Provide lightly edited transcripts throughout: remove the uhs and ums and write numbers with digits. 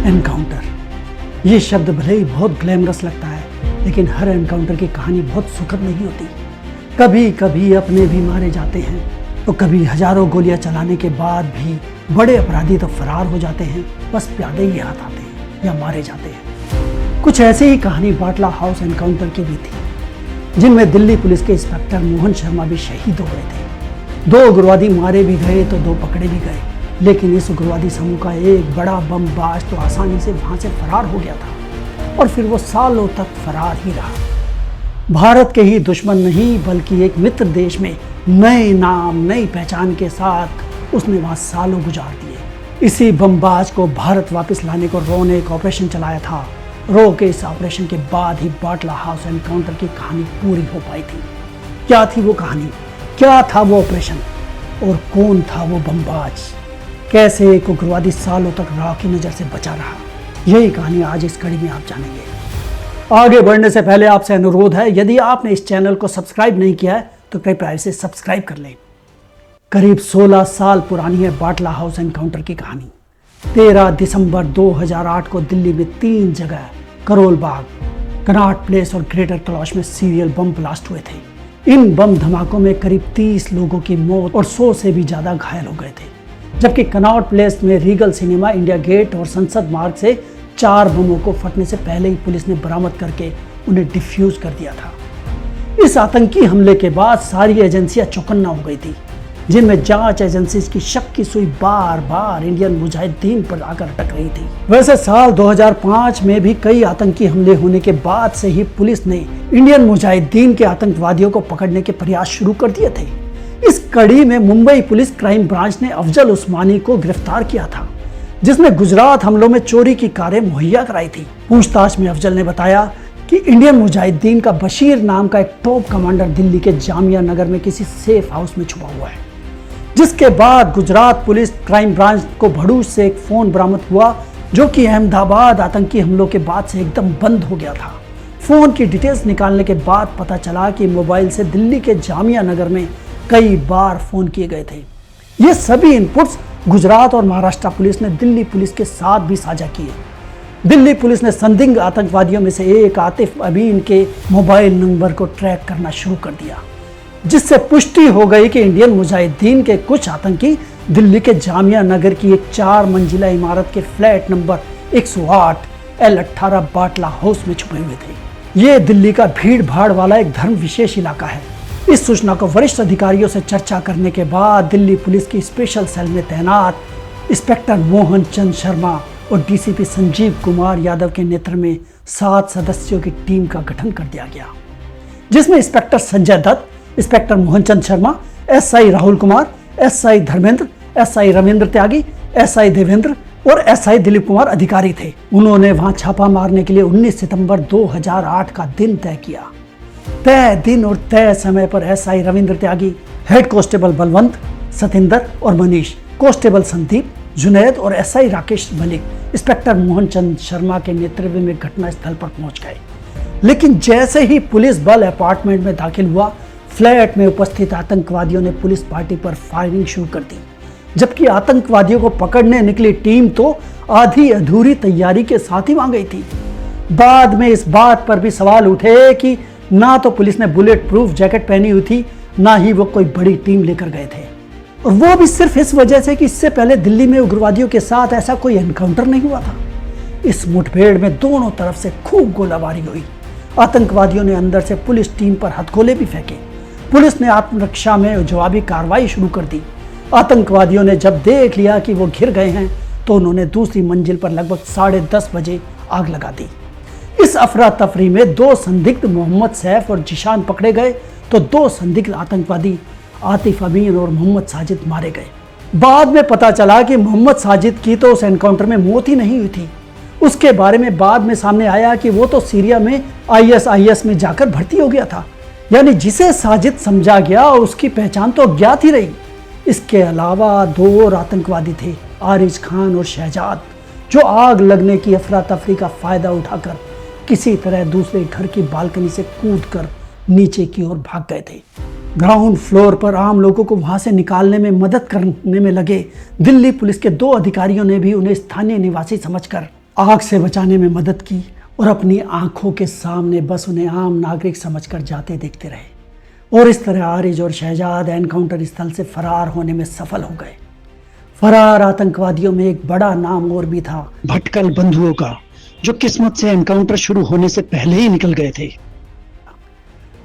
Encounter. ये शब्द भले ही बहुत ग्लैमरस लगता है, लेकिन हर एनकाउंटर की कहानी बहुत सुखद नहीं होती। कभी कभी अपने भी मारे जाते हैं, तो कभी हजारों गोलियां चलाने के बाद भी बड़े अपराधी तो फरार हो जाते हैं, बस प्यादे ही हाथ आते हैं या मारे जाते हैं। कुछ ऐसी ही कहानी बाटला हाउस एनकाउंटर की भी थी, जिनमें दिल्ली पुलिस के इंस्पेक्टर मोहन शर्मा भी शहीद हो गए थे। 2 उग्रवादी मारे भी गए तो 2 पकड़े भी गए, लेकिन इस उग्रवादी समूह का एक बड़ा बमबाज तो आसानी से वहां से फरार हो गया था और फिर वो सालों तक फरार ही रहा। भारत के ही दुश्मन नहीं बल्कि एक मित्र देश में नए नाम नई पहचान के साथ उसने वहां सालों गुजार दिए। इसी बमबाज को भारत वापस लाने को रो ने एक ऑपरेशन चलाया था। रो के इस ऑपरेशन के बाद ही बाटला हाउस एनकाउंटर की कहानी पूरी हो पाई थी। क्या थी वो कहानी, क्या था वो ऑपरेशन और कौन था वो बमबाज? कैसे एक उग्रवादी सालों तक राह की नजर से बचा रहा, यही कहानी आज इस कड़ी में आप जानेंगे। आगे बढ़ने से पहले आपसे अनुरोध है, यदि आपने इस चैनल को सब्सक्राइब नहीं किया है तो कृपया इसे सब्सक्राइब कर लें। करीब 16 साल पुरानी है बाटला हाउस एनकाउंटर की कहानी। 13 दिसंबर 2008 को दिल्ली में 3 जगह करोल बाग, कनॉट प्लेस और ग्रेटर कैलाश में सीरियल बम ब्लास्ट हुए थे। इन बम धमाकों में करीब 30 लोगों की मौत और 100 से भी ज्यादा घायल हो गए थे, जबकि कनॉट प्लेस में रीगल सिनेमा, इंडिया गेट और संसद मार्ग से 4 बमों को फटने से पहले ही पुलिस ने बरामद करके उन्हें डिफ्यूज कर दिया था। इस आतंकी हमले के बाद सारी एजेंसियां चौकन्ना हो गई थी, जिनमें जांच एजेंसीज की शक की सुई बार बार इंडियन मुजाहिदीन पर आकर अटक रही थी। वैसे साल 2005 में भी कई आतंकी हमले होने के बाद से ही पुलिस ने इंडियन मुजाहिदीन के आतंकवादियों को पकड़ने के प्रयास शुरू कर दिए थे। इस कड़ी में मुंबई पुलिस क्राइम ब्रांच ने अफजल उस्मानी को गिरफ्तार किया था, जिसने गुजरात हमलों में चोरी की कारें मुहैया कराई थी। पूछताछ में अफजल ने बताया कि इंडियन मुजाहिदीन का बशीर नाम का एक टॉप कमांडर दिल्ली के जामिया नगर में किसी सेफ हाउस में छुपा हुआ है। जिसके बाद गुजरात पुलिस क्राइम ब्रांच को भड़ूच से एक फोन बरामद हुआ, जो कि अहमदाबाद आतंकी हमलों के बाद से एकदम बंद हो गया था। फोन की डिटेल्स निकालने के बाद पता चला कि मोबाइल से दिल्ली के जामिया नगर में कई बार फोन किए गए थे। ये सभी इनपुट्स गुजरात और महाराष्ट्र पुलिस ने दिल्ली पुलिस के साथ भी साझा किए। दिल्ली पुलिस ने संदिग्ध आतंकवादियों में से एक आतिफ अमीन के मोबाइल नंबर को ट्रैक करना शुरू कर दिया, जिससे पुष्टि हो गई कि इंडियन मुजाहिदीन के कुछ आतंकी दिल्ली के जामिया नगर की एक 4 मंजिला इमारत के फ्लैट नंबर 108 L18 बाटला हाउस में छुपे हुए थे। ये दिल्ली का भीड़ भाड़ वाला एक धर्म विशेष इलाका है। इस सूचना को वरिष्ठ अधिकारियों से चर्चा करने के बाद दिल्ली पुलिस की स्पेशल सेल में तैनात इंस्पेक्टर मोहन चंद शर्मा और डीसीपी संजीव कुमार यादव के नेतृत्व में 7 सदस्यों की टीम का गठन कर दिया गया, जिसमें inspector Sanjay Dutt, inspector Mohan Chand Sharma, SI Rahul Kumar, SI Dharmendra, SI Ravindra Tyagi, SI Devendra और एसआई दिलीप कुमार अधिकारी थे। उन्होंने वहां छापा मारने के लिए 19 सितंबर 2008 का दिन तय किया। तय दिन और तय समय पर एसआई रविंद्र त्यागी, हेड कांस्टेबल बलवंत, सतिंदर और मनीष, कांस्टेबल संदीप, जुनैद और एसआई राकेश मलिक इंस्पेक्टर मोहन चंद शर्मा के नेतृत्व में घटनास्थल पर पहुंच गए। लेकिन जैसे ही पुलिस बल अपार्टमेंट में दाखिल हुआ, फ्लैट में उपस्थित आतंकवादियों ने पुलिस पार्टी पर फायरिंग शुरू कर दी, जबकि आतंकवादियों को पकड़ने निकली टीम तो आधी अधूरी तैयारी के साथ ही वहां गई थी। बाद में इस बात पर भी सवाल उठे कि ना तो पुलिस ने बुलेट प्रूफ जैकेट पहनी हुई थी, ना ही वो कोई बड़ी टीम लेकर गए थे, और वो भी सिर्फ इस वजह से कि इससे पहले दिल्ली में उग्रवादियों के साथ ऐसा कोई एनकाउंटर नहीं हुआ था। इस मुठभेड़ में दोनों तरफ से खूब गोलाबारी हुई। आतंकवादियों ने अंदर से पुलिस टीम पर हथगोले भी फेंके। पुलिस ने आत्मरक्षा में जवाबी कार्रवाई शुरू कर दी। आतंकवादियों ने जब देख लिया कि वो घिर गए हैं, तो उन्होंने दूसरी मंजिल पर लगभग 10:30 बजे आग लगा दी। इस अफरा तफरी में 2 संदिग्ध मोहम्मद सैफ और जिशान पकड़े गए, तो 2 संदिग्ध आतंकवादी आतिफ अमीन और मोहम्मद साजिद मारे गए। बाद में पता चला कि मोहम्मद साजिद की तो उस एनकाउंटर में मौत ही नहीं हुई थी। उसके बारे में बाद में सामने आया कि वो तो सीरिया में ISIS में जाकर भर्ती हो गया था, यानी जिसे साजिद समझा गया और उसकी पहचान तो अज्ञात ही रही। इसके अलावा 2 और आतंकवादी थे, आरिज खान और शहजाद, जो आग लगने की अफरा तफरी का फायदा उठाकर किसी तरह दूसरे घर की बालकनी से कूदकर नीचे की ओर भाग गए थे। ग्राउंड फ्लोर पर आम लोगों को वहां से निकालने में मदद करने में लगे दिल्ली पुलिस के 2 अधिकारियों ने भी उन्हें स्थानीय निवासी समझकर आग से बचाने में मदद की और अपनी आंखों के सामने बस उन्हें आम नागरिक समझकर जाते देखते रहे। और इस तरह आरिज और शहजाद एनकाउंटर स्थल से फरार होने में सफल हो गए। फरार आतंकवादियों में एक बड़ा नाम और भी था, भटकल बंधुओं का, जो किस्मत से एनकाउंटर शुरू होने से पहले ही निकल गए थे।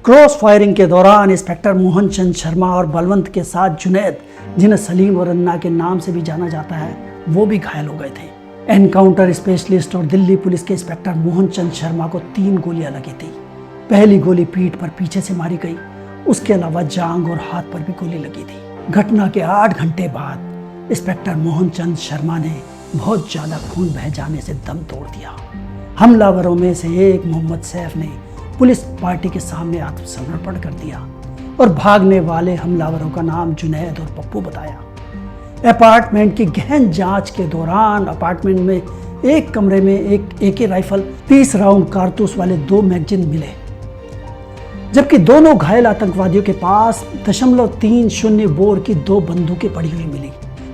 क्रॉस फायरिंग के दौरान इंस्पेक्टर मोहन चंद शर्मा और बलवंत के साथ जुनैद, जिन्हें सलीम और अन्ना के नाम से भी जाना जाता है, वो भी घायल हो गए थे। एनकाउंटर स्पेशलिस्ट और दिल्ली पुलिस के इंस्पेक्टर मोहन चंद शर्मा को 3 गोलियां लगी थी। पहली गोली पीठ पर पीछे से मारी गई, उसके अलावा जांग और हाथ पर भी गोली लगी थी। घटना के 8 घंटे बाद इंस्पेक्टर मोहन चंद शर्मा ने बहुत ज्यादा खून बह जाने से दम तोड़ दिया। हमलावरों में से एक मोहम्मद सैफ ने पुलिस पार्टी के सामने आत्मसमर्पण कर दिया और भागने वाले हमलावरों का नाम जुनैद और पप्पू बताया। अपार्टमेंट की गहन जांच के दौरान अपार्टमेंट में एक कमरे में एक AK राइफल, 30 राउंड कारतूस वाले 2 मैगजीन मिले, जबकि दोनों घायल आतंकवादियों के पास 0.30 बोर की 2 बंदूकें पड़ी हुई मिली।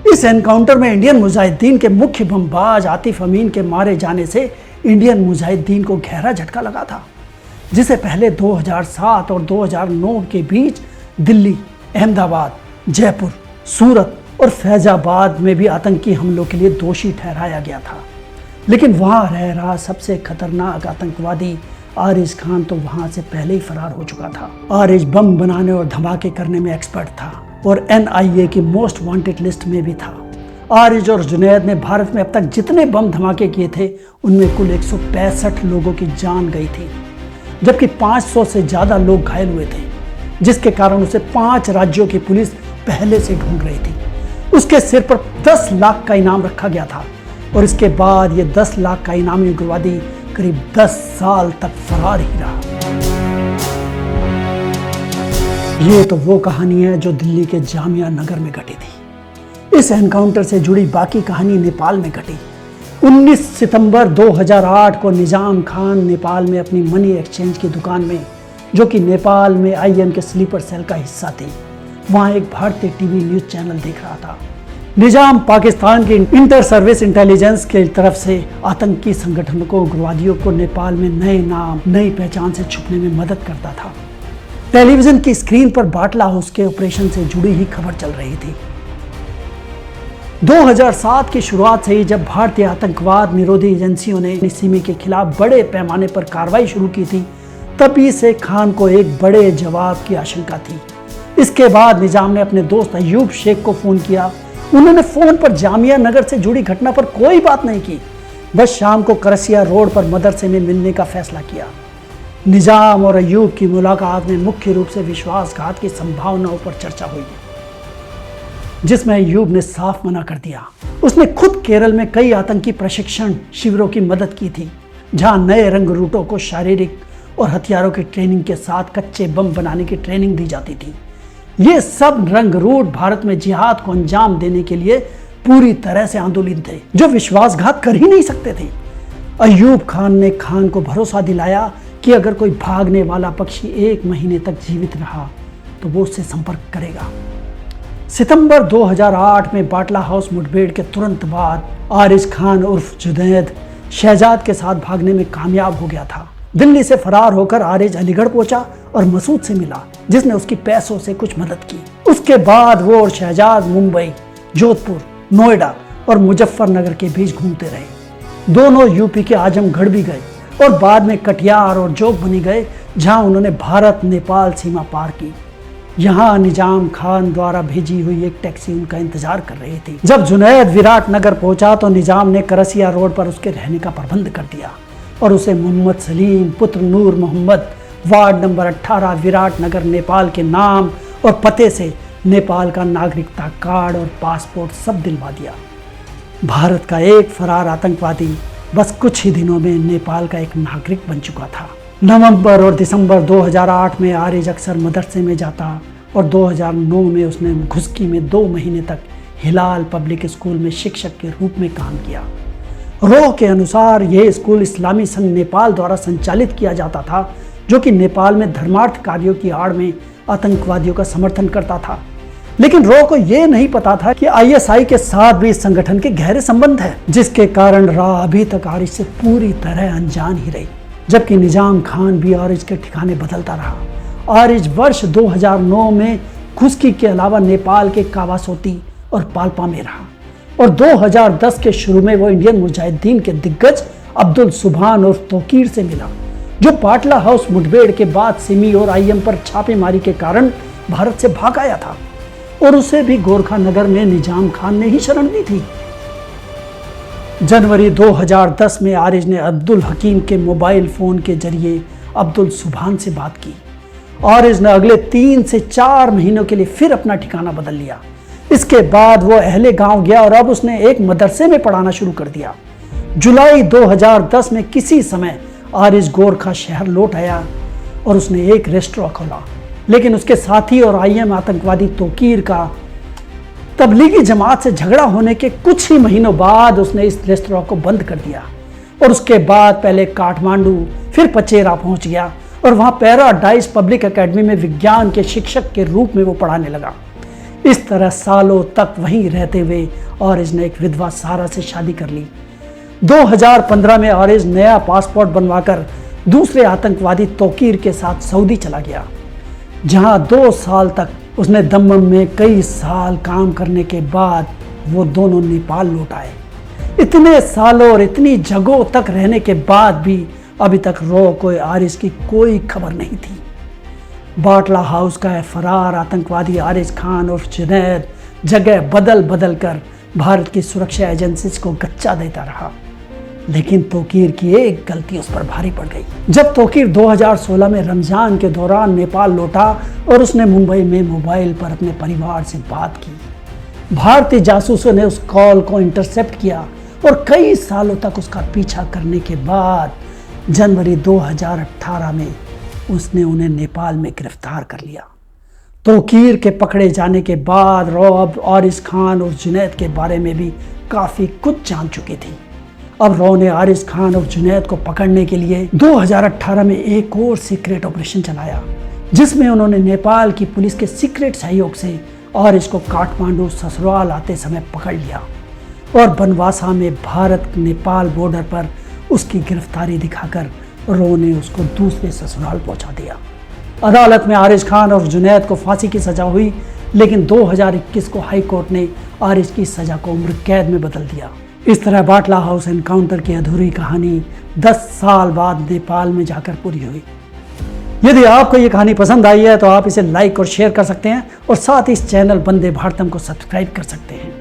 इस एनकाउंटर में इंडियन मुजाहिदीन के मुख्य बमबाज आतिफ अमीन के मारे जाने से इंडियन मुजाहिदीन को गहरा झटका लगा था, जिसे पहले 2007 और 2009 के बीच दिल्ली, अहमदाबाद, जयपुर, सूरत और फैजाबाद में भी आतंकी हमलों के लिए दोषी ठहराया गया था। लेकिन वहां रह रहा सबसे खतरनाक आतंकवादी आरिज खान तो वहां से पहले ही फरार हो चुका था। आरिज बम बनाने और धमाके करने में एक्सपर्ट था और NIA की मोस्ट वांटेड लिस्ट में भी था। आरिज और जुनैद ने भारत में अब तक जितने बम धमाके किए थे, उनमें कुल 165 लोगों की जान गई थी, जबकि 500 से ज्यादा लोग घायल हुए थे, जिसके कारण उसे 5 राज्यों की पुलिस पहले से ढूंढ रही थी। उसके सिर पर 10 लाख का इनाम रखा गया था और इसके बाद ये 10 लाख का इनामी उग्रवादी करीब 10 साल तक फरार ही रहा। ये तो वो कहानी है जो दिल्ली के जामिया नगर में घटी थी। इस एनकाउंटर से जुड़ी बाकी कहानी नेपाल में घटी। 19 सितंबर 2008 को निजाम खान नेपाल में अपनी मनी एक्सचेंज की दुकान में, जो कि नेपाल में IM के स्लीपर सेल का हिस्सा थी, वहां एक भारतीय टीवी न्यूज चैनल देख रहा था। निजाम पाकिस्तान की इंटर सर्विस इंटेलिजेंस की तरफ से आतंकी संगठनों को, उग्रवादियों को नेपाल में नए नाम, नई पहचान से छुपने में मदद करता था। टेलीविजन की स्क्रीन पर बाटला हाउस के ऑपरेशन से जुड़ी ही खबर चल रही थी। 2007 की शुरुआत से ही जब भारतीय आतंकवाद निरोधी एजेंसियों ने सिमी के खिलाफ बड़े पैमाने पर कार्रवाई शुरू की थी, तभी से खान को एक बड़े जवाब की आशंका थी। इसके बाद निजाम ने अपने दोस्त अयूब शेख को फोन किया। उन्होंने फोन पर जामिया नगर से जुड़ी घटना पर कोई बात नहीं की, बस शाम को करसिया रोड पर मदरसे में मिलने का फैसला किया। निजाम और अयूब की मुलाकात में मुख्य रूप से विश्वासघात की संभावनाओं पर चर्चा हुई, जिसमें अयूब ने साफ मना कर दिया। उसने खुद केरल में कई आतंकी प्रशिक्षण शिविरों की मदद की थी, जहां नए रंग रूटों को शारीरिक और हथियारों की ट्रेनिंग के साथ कच्चे बम बनाने की ट्रेनिंग दी जाती थी। ये सब रंग रूट भारत में जिहाद को अंजाम देने के लिए पूरी तरह से आंदोलित थे, जो विश्वासघात कर ही नहीं सकते थे। अयूब खान ने खान को भरोसा दिलाया कि अगर कोई भागने वाला पक्षी 1 महीने तक जीवित रहा तो वो उससे संपर्क करेगा। सितंबर 2008 में बाटला हाउस मुठभेड़ के तुरंत बाद आरिज खान उर्फ जुनैद शहजाद के साथ भागने में कामयाब हो गया था। दिल्ली से फरार होकर आरिज अलीगढ़ पहुंचा और मसूद से मिला, जिसने उसकी पैसों से कुछ मदद की। उसके बाद वो और शहजाद मुंबई, जोधपुर, नोएडा और मुजफ्फरनगर के बीच घूमते रहे। दोनों यूपी के आजमगढ़ भी गए और बाद में कटिहार और जोगबनी गए, जहां उन्होंने भारत नेपाल सीमा पार की। यहाँ निजाम खान द्वारा भेजी हुई एक टैक्सी उनका इंतजार कर रही थी। जब जुनैद विराटनगर पहुंचा तो निजाम ने करसिया रोड पर उसके रहने का प्रबंध कर दिया और उसे मोहम्मद सलीम पुत्र नूर मोहम्मद, वार्ड नंबर 18, विराटनगर, नेपाल के नाम और पते से नेपाल का नागरिकता कार्ड और पासपोर्ट सब दिलवा दिया। भारत का एक फरार आतंकवादी बस कुछ ही दिनों में नेपाल का एक नागरिक बन चुका था। नवंबर और दिसंबर 2008 में आरिज अक्सर मदरसे में जाता और 2009 में उसने घुसकी में 2 महीने तक हिलाल पब्लिक स्कूल में शिक्षक के रूप में काम किया। रोह के अनुसार यह स्कूल इस्लामी संघ नेपाल द्वारा संचालित किया जाता था, जो कि नेपाल में धर्मार्थ कार्यों की आड़ में आतंकवादियों का समर्थन करता था। लेकिन रॉ को यह नहीं पता था कि आईएसआई के साथ भी इस संगठन के गहरे संबंध है, जिसके कारण रॉ अभी तक आरिज से पूरी तरह अनजान ही रही। जबकि निजाम खान भी आरिज के ठिकाने बदलता रहा। आरिज वर्ष 2009 में खुस्की के अलावा नेपाल के कावासोती और पाल्पा में रहा और 2010 के शुरू में वो इंडियन मुजाहिदीन के दिग्गज अब्दुल सुभान और तोकीर से मिला, जो पाटला हाउस मुठभेड़ के बाद सिमी और आईएम पर छापेमारी के कारण भारत से भाग आया था और उसे भी गोरखा नगर में निजाम खान ने ही शरण दी थी। जनवरी 2010 में आरिज ने अब्दुल हकीम के मोबाइल फोन के जरिए अब्दुल सुभान से बात की। आरिज ने अगले 3 से 4 महीनों के लिए फिर अपना ठिकाना बदल लिया। इसके बाद वो अहले गांव गया और अब उसने एक मदरसे में पढ़ाना शुरू कर दिया। जुलाई 2010 में किसी समय आरिज गोरखा शहर लौट आया और उसने एक रेस्टोरेंट खोला, लेकिन उसके साथी और आईएम आतंकवादी तोकीर का तबलीगी जमात से झगड़ा होने के कुछ ही महीनों बाद उसने इस रेस्टोरेंट को बंद कर दिया और उसके बाद पहले काठमांडू फिर पचेरा पहुंच गया और वहां पैराडाइज पब्लिक एकेडमी में विज्ञान के शिक्षक के रूप में वो पढ़ाने लगा। इस तरह सालों तक वहीं रहते हुए आरिज ने एक विधवा सारा से शादी कर ली। 2015 में आरिज नया पासपोर्ट बनवाकर दूसरे आतंकवादी तोकीर के साथ सऊदी चला गया, जहां 2 साल तक उसने दम्मम में कई साल काम करने के बाद वो दोनों नेपाल लौट आए। इतने सालों और इतनी जगहों तक रहने के बाद भी अभी तक रॉ को आरिज की कोई खबर नहीं थी। बाटला हाउस का फरार आतंकवादी आरिज खान और जुनैद जगह बदल बदल कर भारत की सुरक्षा एजेंसीज को गच्चा देता रहा, लेकिन तोकीर की एक गलती उस पर भारी पड़ गई। जब तोकीर 2016 में रमजान के दौरान नेपाल लौटा और उसने मुंबई में मोबाइल पर अपने परिवार से बात की, भारतीय जासूसों ने उस कॉल को इंटरसेप्ट किया और कई सालों तक उसका पीछा करने के बाद जनवरी 2018 में उसने उन्हें नेपाल में गिरफ्तार कर लिया। तोकीर के पकड़े जाने के बाद रॉ अब आरिज खान और जुनैद के बारे में भी काफ़ी कुछ जान चुकी थी। अब रॉ ने आरिज खान और जुनैद को पकड़ने के लिए 2018 में एक और सीक्रेट ऑपरेशन चलाया, जिसमें उन्होंने नेपाल की पुलिस के सीक्रेट सहयोग से आरिज को काठमांडू ससुराल आते समय पकड़ लिया और बनवासा में भारत नेपाल बॉर्डर पर उसकी गिरफ्तारी दिखाकर रॉ ने उसको दूसरे ससुराल पहुंचा दिया। अदालत में आरिज खान और जुनैद को फांसी की सजा हुई, लेकिन 2021 को हाई कोर्ट ने आरिज की सजा को उम्र कैद में बदल दिया। इस तरह बाटला हाउस एनकाउंटर की अधूरी कहानी 10 साल बाद नेपाल में जाकर पूरी हुई। यदि आपको ये कहानी पसंद आई है तो आप इसे लाइक और शेयर कर सकते हैं और साथ ही इस चैनल वंदे भारतम को सब्सक्राइब कर सकते हैं।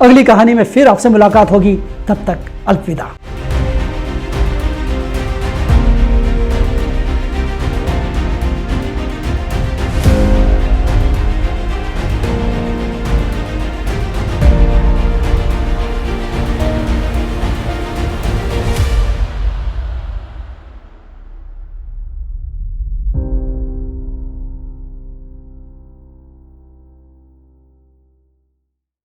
अगली कहानी में फिर आपसे मुलाकात होगी, तब तक अलविदा।